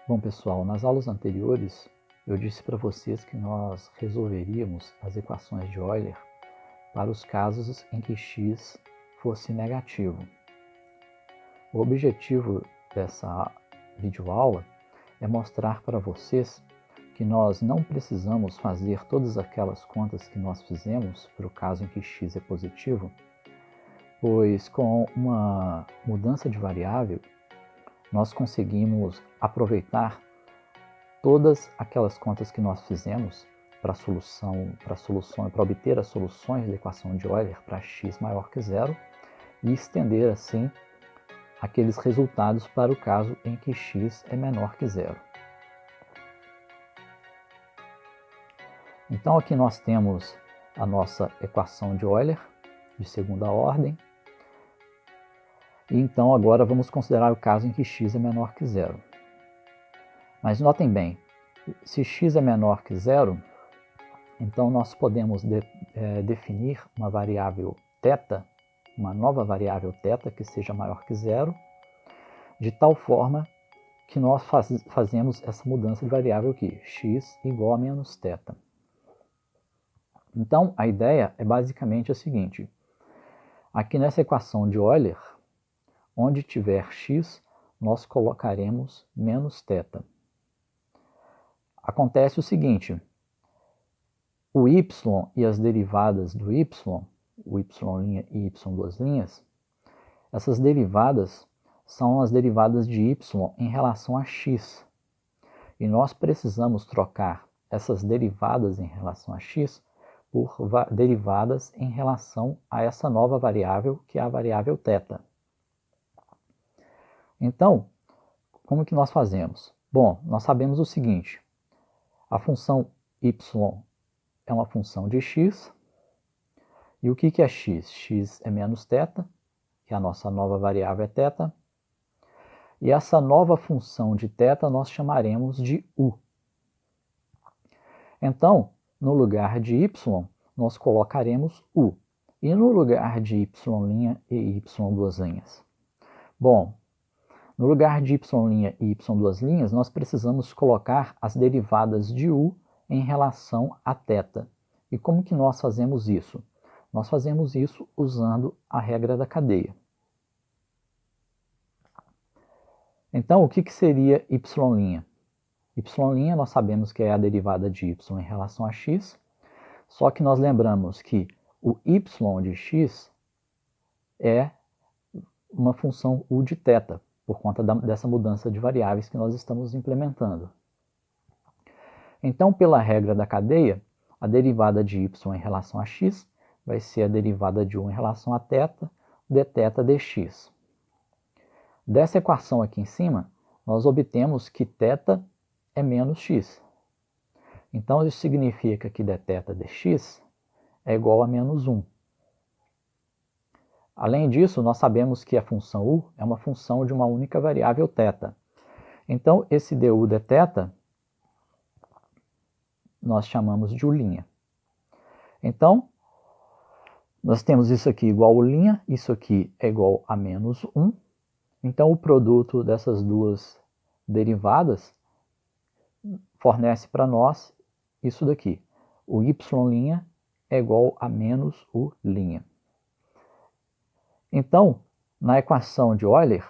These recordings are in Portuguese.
Bom, pessoal, nas aulas anteriores eu disse para vocês que nós resolveríamos as equações de Euler para os casos em que x fosse negativo. O objetivo dessa videoaula é mostrar para vocês que nós não precisamos fazer todas aquelas contas que nós fizemos para o caso em que x é positivo, pois com uma mudança de variável nós conseguimos aproveitar todas aquelas contas que nós fizemos para obter as soluções da equação de Euler para x maior que zero e estender assim aqueles resultados para o caso em que x é menor que zero. Então aqui nós temos a nossa equação de Euler de segunda ordem. E então agora vamos considerar o caso em que x é menor que zero. Mas notem bem, se x é menor que zero, então nós podemos definir uma variável θ, uma nova variável θ que seja maior que zero, de tal forma que nós fazemos essa mudança de variável aqui, x igual a menos θ. Então a ideia é basicamente a seguinte: aqui nessa equação de Euler, onde tiver x, nós colocaremos menos θ. Acontece o seguinte: o y e as derivadas do y, o y' e y', essas derivadas são as derivadas de y em relação a x. E nós precisamos trocar essas derivadas em relação a x por derivadas em relação a essa nova variável, que é a variável θ. Então, como que nós fazemos? Bom, nós sabemos o seguinte: a função y é uma função de x. E o que é x? X é menos θ, que a nossa nova variável é θ. E essa nova função de θ nós chamaremos de u. Então, no lugar de y, nós colocaremos u. E no lugar de y' e y'? Bom, no lugar de y' e y', nós precisamos colocar as derivadas de u em relação a θ. E como que nós fazemos isso? Nós fazemos isso usando a regra da cadeia. Então, o que seria y'? Y' nós sabemos que é a derivada de y em relação a x, só que nós lembramos que o y de x é uma função u de θ, por conta dessa mudança de variáveis que nós estamos implementando. Então, pela regra da cadeia, a derivada de y em relação a x vai ser a derivada de u em relação a θ, dθ dx. Dessa equação aqui em cima, nós obtemos que θ é menos x. Então, isso significa que dθ dx é igual a menos 1. Além disso, nós sabemos que a função u é uma função de uma única variável θ. Então, esse du dθ nós chamamos de u'. Então, nós temos isso aqui igual a u', isso aqui é igual a menos 1. Então, o produto dessas duas derivadas fornece para nós isso daqui. O y' é igual a menos u'. Então, na equação de Euler,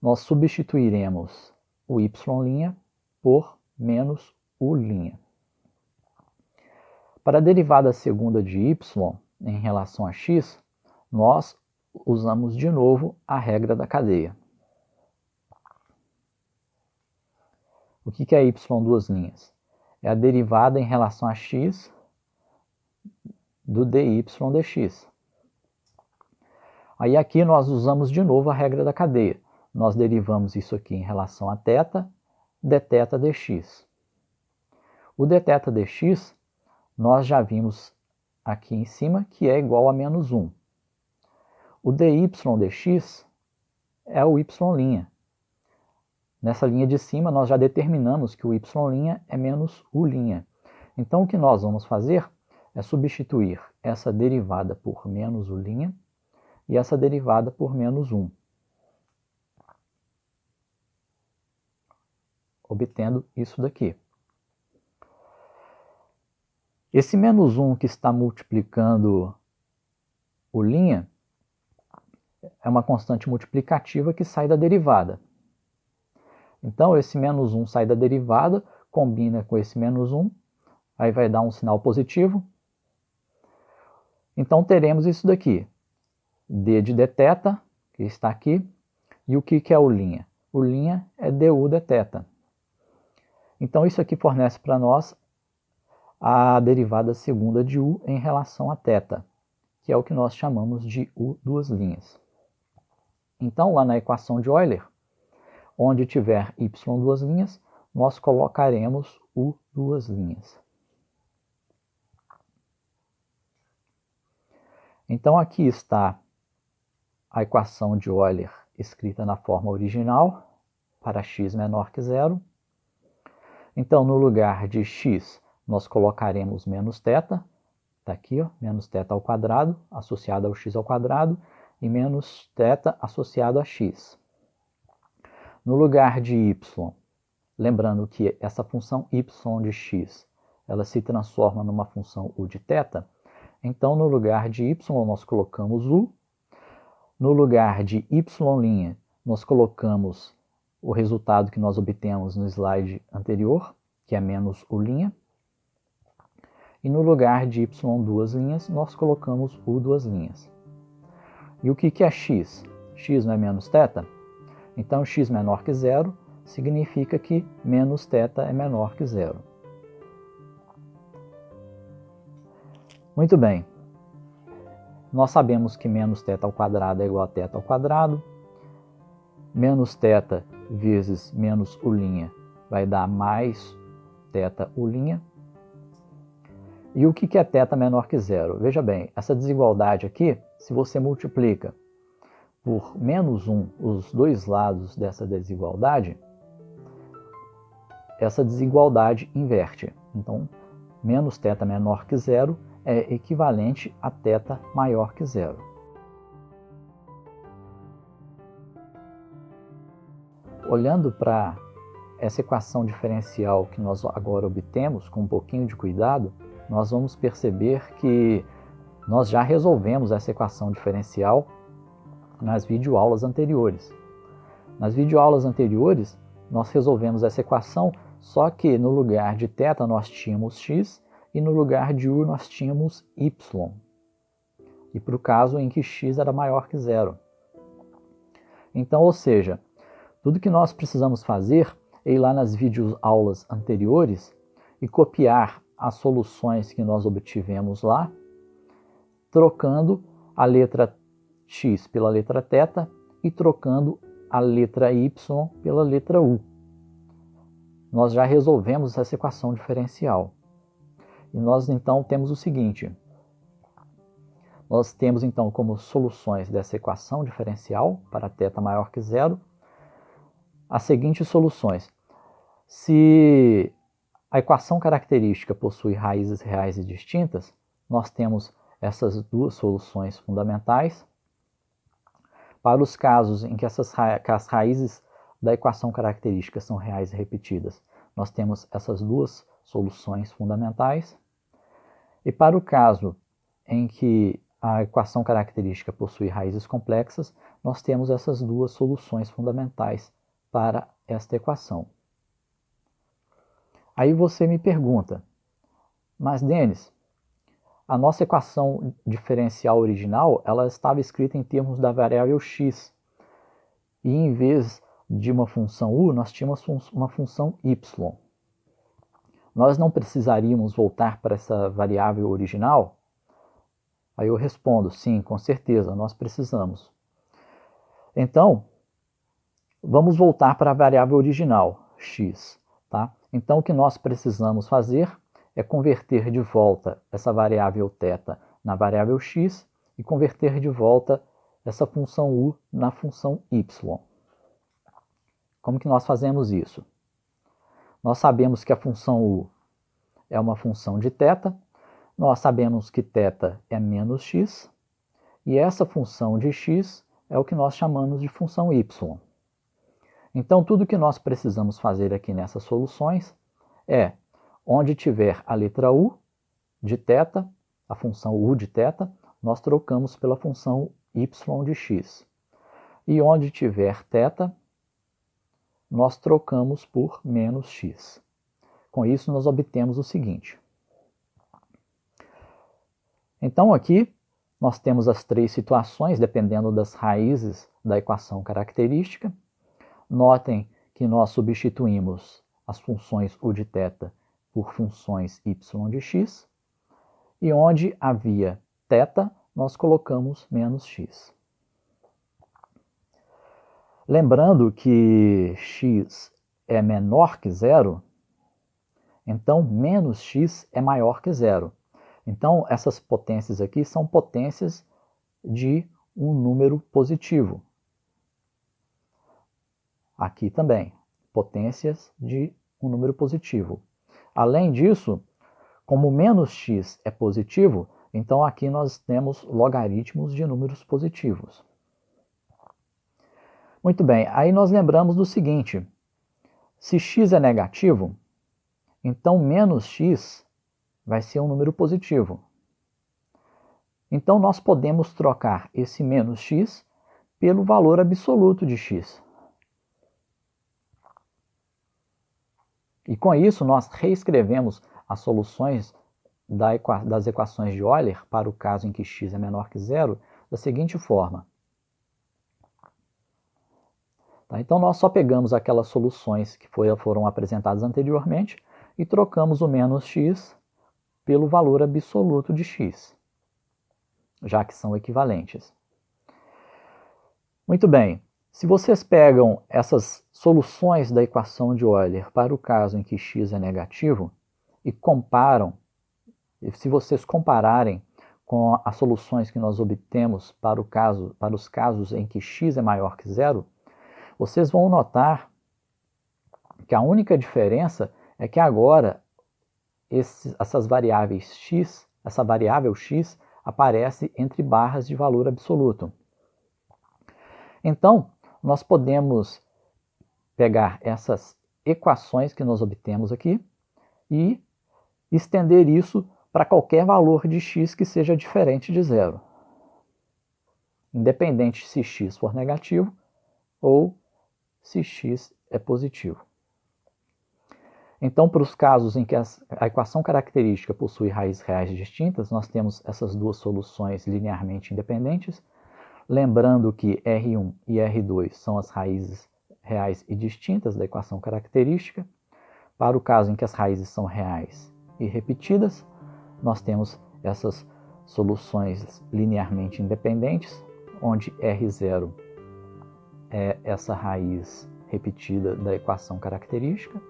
nós substituiremos o y' por menos u'. Para a derivada segunda de y em relação a x, nós usamos de novo a regra da cadeia. O que é y duas linhas? É a derivada em relação a x do dy dx. Aí aqui nós usamos de novo a regra da cadeia. Nós derivamos isso aqui em relação a θ, dθ dx. O dθ dx nós já vimos aqui em cima que é igual a menos 1. O dy dx é o y'. Nessa linha de cima nós já determinamos que o y' é menos u'. Então o que nós vamos fazer é substituir essa derivada por menos u' e essa derivada por menos 1. obtendo isso daqui. Esse menos 1 que está multiplicando o linha é uma constante multiplicativa que sai da derivada. Então, esse menos 1 sai da derivada, combina com esse menos 1, aí vai dar um sinal positivo. Então, teremos isso daqui, d de dθ, que está aqui, e o que é o linha? O linha é du dθ. Então, isso aqui fornece para nós a derivada segunda de u em relação a θ, que é o que nós chamamos de u duas linhas. Então, lá na equação de Euler, onde tiver y duas linhas, nós colocaremos u duas linhas. Então, aqui está a equação de Euler escrita na forma original, para x menor que zero. Então, no lugar de x, nós colocaremos menos θ, está aqui, ó, menos θ ao quadrado, associado ao x ao quadrado, e menos θ associado a x. No lugar de y, lembrando que essa função y de x, ela se transforma numa função u de θ, então no lugar de y nós colocamos u, no lugar de y', nós colocamos o resultado que nós obtemos no slide anterior, que é menos u', e no lugar de y duas linhas, nós colocamos u duas linhas. E o que é x? X não é menos θ? Então, x menor que zero significa que menos θ é menor que zero. Muito bem. Nós sabemos que menos θ ao quadrado é igual a θ ao quadrado. Menos θ vezes menos u' vai dar mais θ u'. E o que é θ menor que zero? Veja bem, essa desigualdade aqui, se você multiplica por menos 1 os dois lados dessa desigualdade, essa desigualdade inverte. Então, menos θ menor que zero é equivalente a θ maior que zero. Olhando para essa equação diferencial que nós agora obtemos, com um pouquinho de cuidado, nós vamos perceber que nós já resolvemos essa equação diferencial nas videoaulas anteriores. Nas videoaulas anteriores, nós resolvemos essa equação, só que no lugar de θ nós tínhamos x e no lugar de u nós tínhamos y. E para o caso em que x era maior que zero. Então, ou seja, tudo que nós precisamos fazer é ir lá nas videoaulas anteriores e copiar as soluções que nós obtivemos lá, trocando a letra x pela letra θ e trocando a letra y pela letra u. Nós já resolvemos essa equação diferencial. E nós então temos o seguinte. Nós temos então como soluções dessa equação diferencial para θ maior que zero as seguintes soluções. Se a equação característica possui raízes reais e distintas, nós temos essas duas soluções fundamentais. Para os casos em que as raízes da equação característica são reais e repetidas, nós temos essas duas soluções fundamentais. E para o caso em que a equação característica possui raízes complexas, nós temos essas duas soluções fundamentais para esta equação. Aí você me pergunta, mas Denis, a nossa equação diferencial original, ela estava escrita em termos da variável x. E em vez de uma função u, nós tínhamos uma função y. Nós não precisaríamos voltar para essa variável original? Aí eu respondo, sim, com certeza, nós precisamos. Então, vamos voltar para a variável original, x. Tá? Então, o que nós precisamos fazer é converter de volta essa variável θ na variável x e converter de volta essa função u na função y. Como que nós fazemos isso? Nós sabemos que a função u é uma função de θ, nós sabemos que θ é menos x, e essa função de x é o que nós chamamos de função y. Então, tudo que nós precisamos fazer aqui nessas soluções é, onde tiver a letra u de θ, a função u de θ, nós trocamos pela função y de x. E onde tiver θ, nós trocamos por menos x. Com isso, nós obtemos o seguinte. Então, aqui, nós temos as três situações, dependendo das raízes da equação característica. Notem que nós substituímos as funções u de θ por funções y de x. E onde havia θ, nós colocamos menos x. Lembrando que x é menor que zero, então menos x é maior que zero. Então, essas potências aqui são potências de um número positivo. Aqui também, potências de um número positivo. Além disso, como menos x é positivo, então aqui nós temos logaritmos de números positivos. Muito bem, aí nós lembramos do seguinte, se x é negativo, então menos x vai ser um número positivo. Então, nós podemos trocar esse menos x pelo valor absoluto de x. E com isso, nós reescrevemos as soluções das equações de Euler para o caso em que x é menor que zero da seguinte forma. Tá? Então, nós só pegamos aquelas soluções que foram apresentadas anteriormente e trocamos o menos x pelo valor absoluto de x, já que são equivalentes. Muito bem, se vocês pegam essas soluções da equação de Euler para o caso em que x é negativo e comparam, se vocês compararem com as soluções que nós obtemos para os casos em que x é maior que zero, vocês vão notar que a única diferença é que agora essas variáveis x, essa variável x aparece entre barras de valor absoluto. Então, nós podemos pegar essas equações que nós obtemos aqui e estender isso para qualquer valor de x que seja diferente de zero, independente se x for negativo ou se x é positivo. Então, para os casos em que a equação característica possui raízes reais distintas, nós temos essas duas soluções linearmente independentes, lembrando que R1 e R2 são as raízes reais e distintas da equação característica. Para o caso em que as raízes são reais e repetidas, nós temos essas soluções linearmente independentes, onde R0 é essa raiz repetida da equação característica.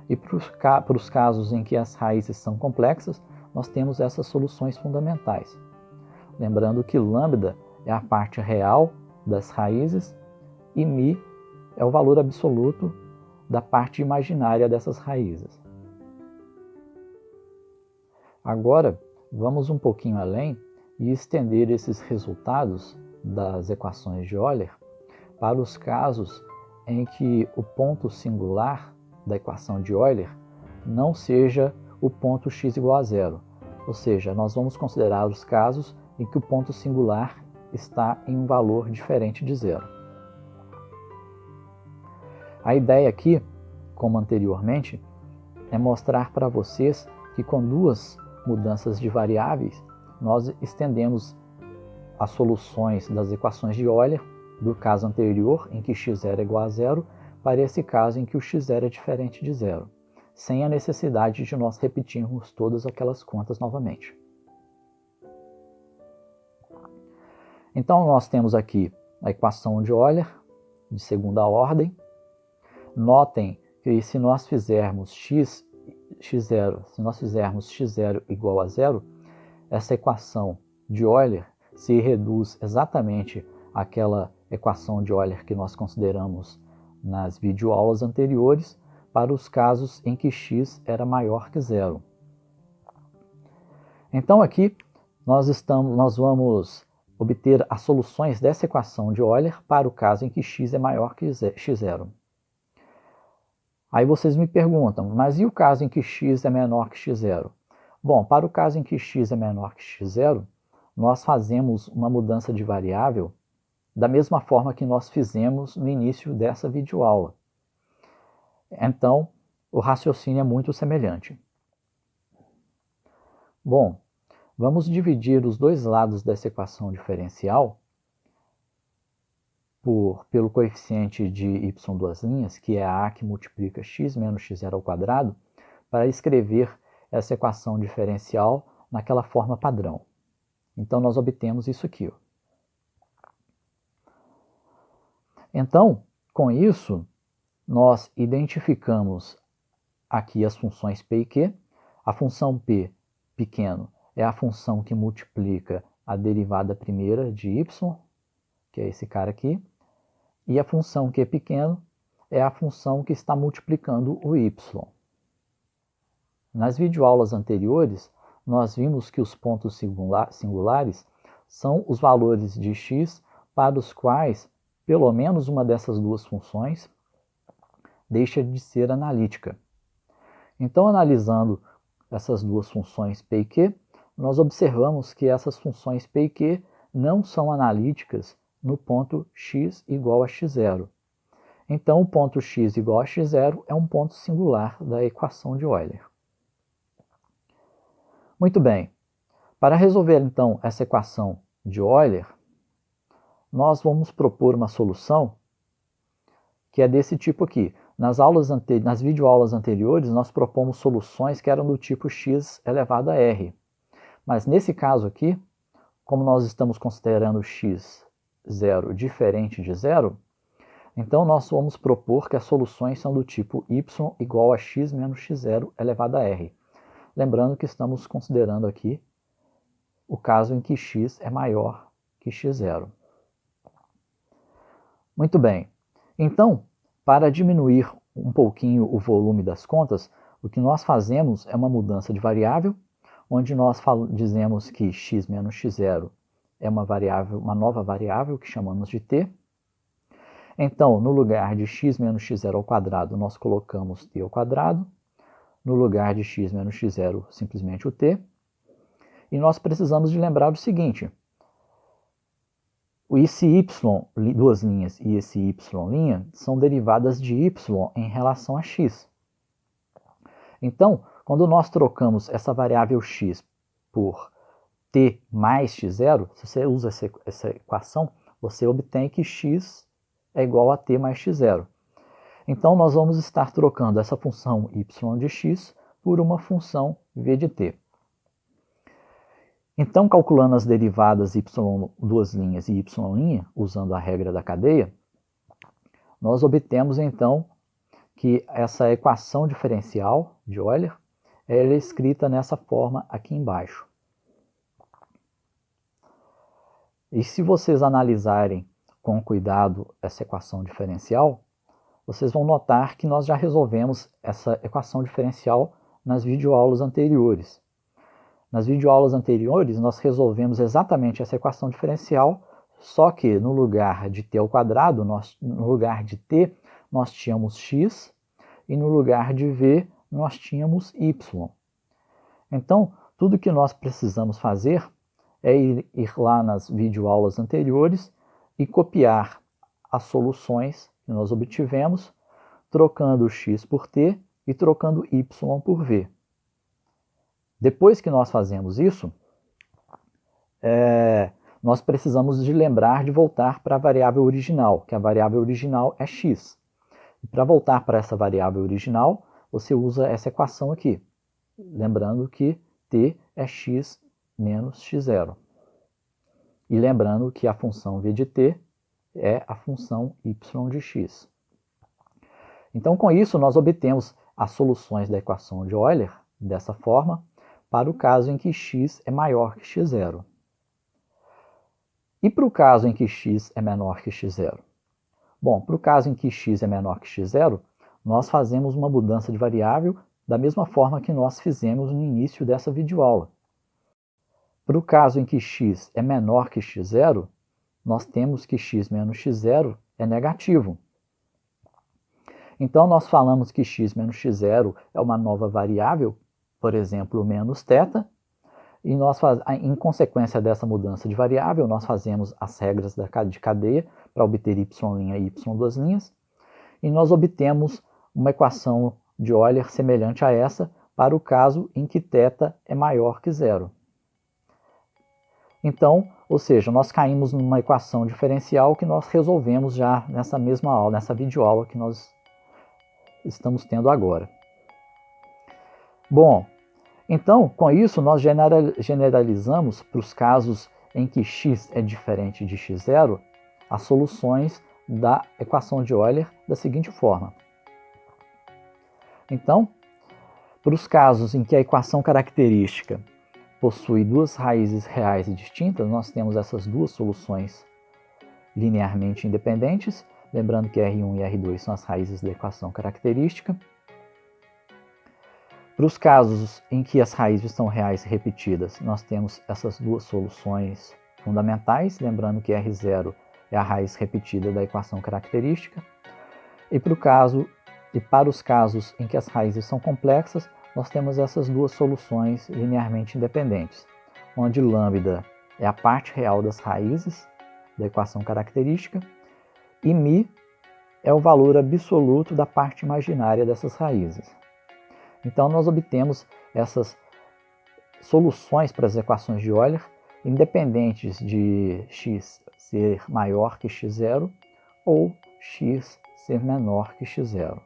E para os casos em que as raízes são complexas, nós temos essas soluções fundamentais. Lembrando que lambda é a parte real das raízes e μ é o valor absoluto da parte imaginária dessas raízes. Agora, vamos um pouquinho além e estender esses resultados das equações de Euler para os casos em que o ponto singular da equação de Euler não seja o ponto x igual a zero. Ou seja, nós vamos considerar os casos em que o ponto singular está em um valor diferente de zero. A ideia aqui, como anteriormente, é mostrar para vocês que com duas mudanças de variáveis, nós estendemos as soluções das equações de Euler do caso anterior, em que x0 é igual a zero, para esse caso em que o x0 é diferente de zero, sem a necessidade de nós repetirmos todas aquelas contas novamente. Então, nós temos aqui a equação de Euler, de segunda ordem. Notem que se nós fizermos x0 igual a zero, essa equação de Euler se reduz exatamente àquela equação de Euler que nós consideramos nas videoaulas anteriores para os casos em que x era maior que zero. Então aqui nós vamos obter as soluções dessa equação de Euler para o caso em que x é maior que x0. Aí vocês me perguntam, mas e o caso em que x é menor que x0? Bom, para o caso em que x é menor que x0, nós fazemos uma mudança de variável da mesma forma que nós fizemos no início dessa videoaula. Então, o raciocínio é muito semelhante. Bom, vamos dividir os dois lados dessa equação diferencial pelo coeficiente de y duas linhas, que é a que multiplica x menos x0 ao quadrado, para escrever essa equação diferencial naquela forma padrão. Então, nós obtemos isso aqui. Então, com isso, nós identificamos aqui as funções p e q. A função p pequeno é a função que multiplica a derivada primeira de y, que é esse cara aqui, e a função q pequeno é a função que está multiplicando o y. Nas videoaulas anteriores, nós vimos que os pontos singulares são os valores de x para os quais pelo menos uma dessas duas funções deixa de ser analítica. Então, analisando essas duas funções p e q, nós observamos que essas funções p e q não são analíticas no ponto x igual a x0. Então, o ponto x igual a x0 é um ponto singular da equação de Euler. Muito bem. Para resolver, então, essa equação de Euler, nós vamos propor uma solução que é desse tipo aqui. Nas videoaulas anteriores, nós propomos soluções que eram do tipo x elevado a r. Mas nesse caso aqui, como nós estamos considerando x0 diferente de zero, então nós vamos propor que as soluções são do tipo y igual a x menos x0 elevado a r. Lembrando que estamos considerando aqui o caso em que x é maior que x0. Muito bem. Então, para diminuir um pouquinho o volume das contas, o que nós fazemos é uma mudança de variável, onde nós dizemos que x menos x0 é uma nova variável que chamamos de t. Então, no lugar de x menos x0 ao quadrado, nós colocamos t ao quadrado. No lugar de x menos x0, simplesmente o t. E nós precisamos de lembrar o seguinte: esse y, duas linhas, e esse y' são derivadas de y em relação a x. Então, quando nós trocamos essa variável x por t mais x0, se você usa essa equação, você obtém que x é igual a t mais x0. Então, nós vamos estar trocando essa função y de x por uma função v de t. Então, calculando as derivadas y duas linhas e y', usando a regra da cadeia, nós obtemos então que essa equação diferencial de Euler é escrita nessa forma aqui embaixo. E se vocês analisarem com cuidado essa equação diferencial, vocês vão notar que nós já resolvemos essa equação diferencial nas videoaulas anteriores. Nas videoaulas anteriores, nós resolvemos exatamente essa equação diferencial, só que no lugar de t ao quadrado, no lugar de t, nós tínhamos x, e no lugar de v, nós tínhamos y. Então, tudo que nós precisamos fazer é ir lá nas videoaulas anteriores e copiar as soluções que nós obtivemos, trocando x por t e trocando y por v. Depois que nós fazemos isso, nós precisamos de lembrar de voltar para a variável original, que a variável original é x. E para voltar para essa variável original, você usa essa equação aqui, lembrando que t é x menos x0. E lembrando que a função v de t é a função y de x. Então, com isso, nós obtemos as soluções da equação de Euler dessa forma, para o caso em que x é maior que x0. E para o caso em que x é menor que x0? Bom, para o caso em que x é menor que x0, nós fazemos uma mudança de variável da mesma forma que nós fizemos no início dessa videoaula. Para o caso em que x é menor que x0, nós temos que x menos x0 é negativo. Então, nós falamos que x menos x0 é uma nova variável, por exemplo, menos θ, e nós em consequência dessa mudança de variável, nós fazemos as regras de cadeia para obter y' e y2', e nós obtemos uma equação de Euler semelhante a essa para o caso em que θ é maior que zero. Então, ou seja, nós caímos numa equação diferencial que nós resolvemos já nessa mesma aula, nessa videoaula que nós estamos tendo agora. Bom, então, com isso, nós generalizamos para os casos em que x é diferente de x0 as soluções da equação de Euler da seguinte forma. Então, para os casos em que a equação característica possui duas raízes reais e distintas, nós temos essas duas soluções linearmente independentes, lembrando que R1 e R2 são as raízes da equação característica. Para os casos em que as raízes são reais e repetidas, nós temos essas duas soluções fundamentais, lembrando que R0 é a raiz repetida da equação característica. E para os casos em que as raízes são complexas, nós temos essas duas soluções linearmente independentes, onde lambda é a parte real das raízes da equação característica e μ é o valor absoluto da parte imaginária dessas raízes. Então, nós obtemos essas soluções para as equações de Euler independentes de x ser maior que x0 ou x ser menor que x0.